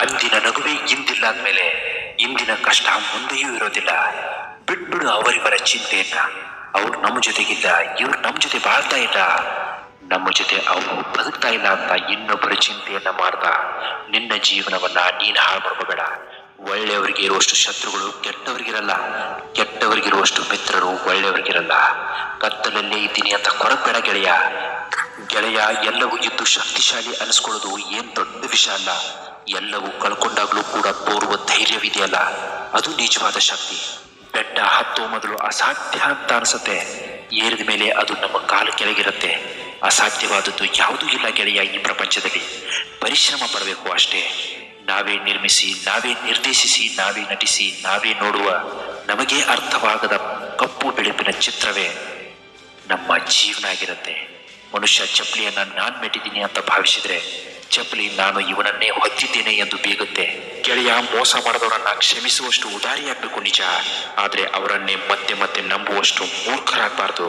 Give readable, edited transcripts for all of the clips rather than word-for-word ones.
ಅಂದಿನ ನಗುವೆ ಇಂದಿಲ್ಲ ಅಂದಮೇಲೆ ಇಂದಿನ ಕಷ್ಟ ಮುಂದೆಯೂ ಇರೋದಿಲ್ಲ. ಬಿಟ್ಬಿಡು ಅವರಿವರ ಚಿಂತೆಯನ್ನ. ಅವ್ರು ನಮ್ಮ ಜೊತೆಗಿಲ್ಲ, ಇವ್ರು ನಮ್ಮ ಜೊತೆ ಬಾಳ್ತಾ ಇಲ್ಲ, ನಮ್ಮ ಜೊತೆ ಅವರು ಬದುಕ್ತಾ ಇಲ್ಲ ಅಂತ ಇನ್ನೊಬ್ಬರ ಚಿಂತೆಯನ್ನ ಮಾಡ್ತಾ ನಿನ್ನ ಜೀವನವನ್ನ ನೀನು ಹಾಳು ಮಾಡ್ಕೋಬೇಡ. ಒಳ್ಳೆಯವರಿಗೆ ಇರುವಷ್ಟು ಶತ್ರುಗಳು ಕೆಟ್ಟವರಿಗಿರಲ್ಲ, ಕೆಟ್ಟವರಿಗಿರುವಷ್ಟು ಮಿತ್ರರು ಒಳ್ಳೆಯವರಿಗಿರಲ್ಲ. ಕತ್ತಲಲ್ಲೇ ಇದ್ದೀನಿ ಅಂತ ಕೊರಬೇಡ ಗೆಳೆಯ. ಗೆಳೆಯ, ಎಲ್ಲವೂ ಇದ್ದು ಶಕ್ತಿಶಾಲಿ ಅನಿಸ್ಕೊಳ್ಳೋದು ಏನ್ ದೊಡ್ಡ ವಿಷಯ ಅಲ್ಲ. ಎಲ್ಲವೂ ಕಳ್ಕೊಂಡಾಗ್ಲೂ ಕೂಡ ತೋರುವ ಧೈರ್ಯವಿದೆಯಲ್ಲ, ಅದು ನಿಜವಾದ ಶಕ್ತಿ. ಬೆಟ್ಟ ಹತ್ತೋ ಮೊದಲು ಅಸಾಧ್ಯ ಅಂತ ಅನಿಸುತ್ತೆ, ಏರಿದ ಮೇಲೆ ಅದು ನಮ್ಮ ಕಾಲು ಕೆಳಗಿರುತ್ತೆ. ಅಸಾಧ್ಯವಾದದ್ದು ಯಾವುದೂ ಇಲ್ಲ ಗೆಳೆಯ ಈ ಪ್ರಪಂಚದಲ್ಲಿ. ಪರಿಶ್ರಮ ಪಡಬೇಕು ಅಷ್ಟೇ. ನಾವೇ ನಿರ್ಮಿಸಿ, ನಾವೇ ನಿರ್ದೇಶಿಸಿ, ನಾವೇ ನಟಿಸಿ, ನಾವೇ ನೋಡುವ ನಮಗೇ ಅರ್ಥವಾಗದ ಕಪ್ಪು ಬೆಳಪಿನ ಚಿತ್ರವೇ ನಮ್ಮ ಜೀವನ ಆಗಿರುತ್ತೆ. ಮನುಷ್ಯ ಚಪ್ಪಲಿಯನ್ನ ನಾನ್ ಮೆಟ್ಟಿದ್ದೀನಿ ಅಂತ ಭಾವಿಸಿದ್ರೆ ಚಪ್ಪಲಿ ನಾನು ಇವನನ್ನೇ ಹೊತ್ತಿದ್ದೇನೆ ಎಂದು ಬೀಗುತ್ತೆ. ಗೆಳೆಯ, ಮೋಸ ಮಾಡಿದವರನ್ನ ಕ್ಷಮಿಸುವಷ್ಟು ಉದಾರಿಯಾಗಬೇಕು ನಿಜ, ಆದ್ರೆ ಅವರನ್ನೇ ಮತ್ತೆ ಮತ್ತೆ ನಂಬುವಷ್ಟು ಮೂರ್ಖರಾಗಬಾರ್ದು.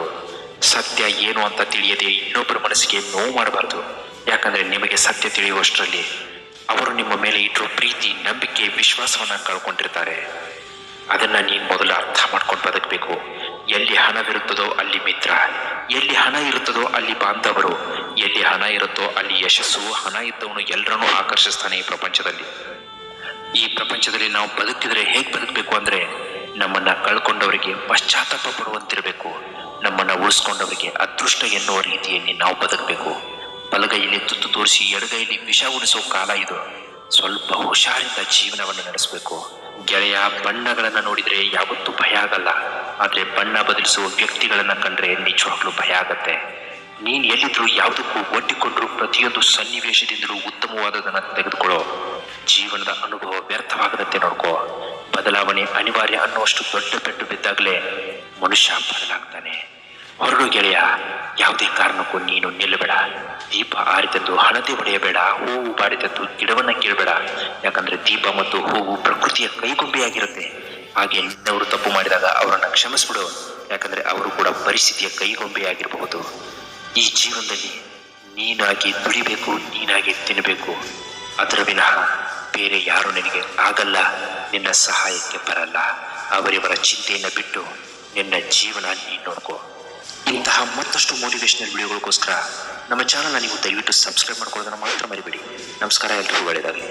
ಸತ್ಯ ಏನು ಅಂತ ತಿಳಿಯದೆ ಇನ್ನೊಬ್ಬರ ಮನಸ್ಸಿಗೆ ನೋವು ಮಾಡಬಾರ್ದು. ಯಾಕಂದ್ರೆ ನಿಮಗೆ ಸತ್ಯ ತಿಳಿಯುವಷ್ಟರಲ್ಲಿ ಅವರು ನಿಮ್ಮ ಮೇಲೆ ಇಟ್ಟಿರೋ ಪ್ರೀತಿ, ನಂಬಿಕೆ, ವಿಶ್ವಾಸವನ್ನ ಕಳ್ಕೊಂಡಿರ್ತಾರೆ. ಅದನ್ನ ನೀನು ಮೊದಲು ಅರ್ಥ ಮಾಡ್ಕೊಂಡು ಬದುಕಬೇಕು. ಎಲ್ಲಿ ಹಣವಿರುತ್ತದೋ ಅಲ್ಲಿ ಮಿತ್ರ, ಎಲ್ಲಿ ಹಣ ಇರುತ್ತದೋ ಅಲ್ಲಿ ಬಾಂಧವರು, ಎಲ್ಲಿ ಹಣ ಇರುತ್ತೋ ಅಲ್ಲಿ ಯಶಸ್ಸು. ಹಣ ಇದ್ದವನು ಎಲ್ಲರನ್ನೂ ಆಕರ್ಷಿಸ್ತಾನೆ ಈ ಪ್ರಪಂಚದಲ್ಲಿ. ಈ ಪ್ರಪಂಚದಲ್ಲಿ ನಾವು ಬದುಕಿದ್ರೆ ಹೇಗೆ ಬದುಕಬೇಕು ಅಂದ್ರೆ, ನಮ್ಮನ್ನ ಕಳ್ಕೊಂಡವರಿಗೆ ಪಶ್ಚಾತ್ತಾಪ ಪಡುವಂತಿರಬೇಕು, ನಮ್ಮನ್ನ ಉಳಿಸ್ಕೊಂಡವರಿಗೆ ಅದೃಷ್ಟ ಎನ್ನುವ ರೀತಿಯಲ್ಲಿ ನಾವು ಬದುಕಬೇಕು. ಬಲಗೈಯಲ್ಲಿ ತುತ್ತು ತೋರಿಸಿ ಎಡಗೈಯಲ್ಲಿ ವಿಷ ಉಣಿಸೋ ಕಾಲ ಇದು. ಸ್ವಲ್ಪ ಹುಷಾರಿಂದ ಜೀವನವನ್ನು ನಡೆಸಬೇಕು ಗೆಳೆಯ. ಬಣ್ಣಗಳನ್ನ ನೋಡಿದ್ರೆ ಯಾವತ್ತೂ ಭಯ ಆಗಲ್ಲ, ಆದ್ರೆ ಬಣ್ಣ ಬದಲಿಸುವ ವ್ಯಕ್ತಿಗಳನ್ನ ಕಂಡ್ರೆ ನಿಜವಾಗ್ಲೂ ಭಯ ಆಗತ್ತೆ. ನೀನ್ ಎಲ್ಲಿದ್ರು ಯಾವುದಕ್ಕೂ ಒಡ್ಡಿಕೊಂಡ್ರು ಪ್ರತಿಯೊಂದು ಸನ್ನಿವೇಶದಿಂದಲೂ ಉತ್ತಮವಾದದನ್ನ ತೆಗೆದುಕೊಳ್ಳೋ. ಜೀವನದ ಅನುಭವ ವ್ಯರ್ಥವಾಗದಂತೆ ನೋಡ್ಕೋ. ಬದಲಾವಣೆ ಅನಿವಾರ್ಯ ಅನ್ನುವಷ್ಟು ದೊಡ್ಡ ಪೆಟ್ಟು ಬಿದ್ದಾಗಲೇ ಮನುಷ್ಯ ಬದಲಾಗ್ತಾನೆ. ಹೊರಡು ಗೆಳೆಯ, ಯಾವುದೇ ಕಾರಣಕ್ಕೂ ನೀನು ನಿಲ್ಲಬೇಡ. ದೀಪ ಆರಿತದ್ದು ಹಣತೆ ಹೊಡೆಯಬೇಡ, ಹೂವು ಬಾಡಿತದ್ದು ಗಿಡವನ್ನ ಕೀಳಬೇಡ. ಯಾಕಂದ್ರೆ ದೀಪ ಮತ್ತು ಹೂವು ಪ್ರಕೃತಿಯ ಕೈಗೊಂಬೆಯಾಗಿರುತ್ತೆ. ಹಾಗೆ ನಿನ್ನವರು ತಪ್ಪು ಮಾಡಿದಾಗ ಅವರನ್ನ ಕ್ಷಮಿಸ್ಬಿಡು, ಯಾಕಂದ್ರೆ ಅವರು ಕೂಡ ಪರಿಸ್ಥಿತಿಯ ಕೈಗೊಂಬೆಯಾಗಿರಬಹುದು. ಈ ಜೀವನದಲ್ಲಿ ನೀನಾಗಿ ದುಡಿಬೇಕು, ನೀನಾಗಿ ತಿನ್ನಬೇಕು. ಅದರ ವಿನಃ ಬೇರೆ ಯಾರು ನಿನಗೆ ಆಗಲ್ಲ, ನಿನ್ನ ಸಹಾಯಕ್ಕೆ ಬರಲ್ಲ. ಅವರಿವರ ಚಿಂತೆಯನ್ನು ಬಿಟ್ಟು ನಿನ್ನ ಜೀವನ ನೀನು ನೋಡ್ಕೋ. ಇಂತಹ ಮತ್ತಷ್ಟು ಮೋಟಿವೇಶನಲ್ ವಿಡಿಯೋಗಳಿಗೋಸ್ಕರ ನಮ್ಮ ಚಾನಲ್ನ ನೀವು ದಯವಿಟ್ಟು ಸಬ್ಸ್ಕ್ರೈಬ್ ಮಾಡ್ಕೊಳ್ಳೋದನ್ನು ಮಾತ್ರ ಮರಿಬೇಡಿ. ನಮಸ್ಕಾರ, ಎಲ್ಲರಿಗೂ ಒಳ್ಳೆಯದಾಗಲಿ.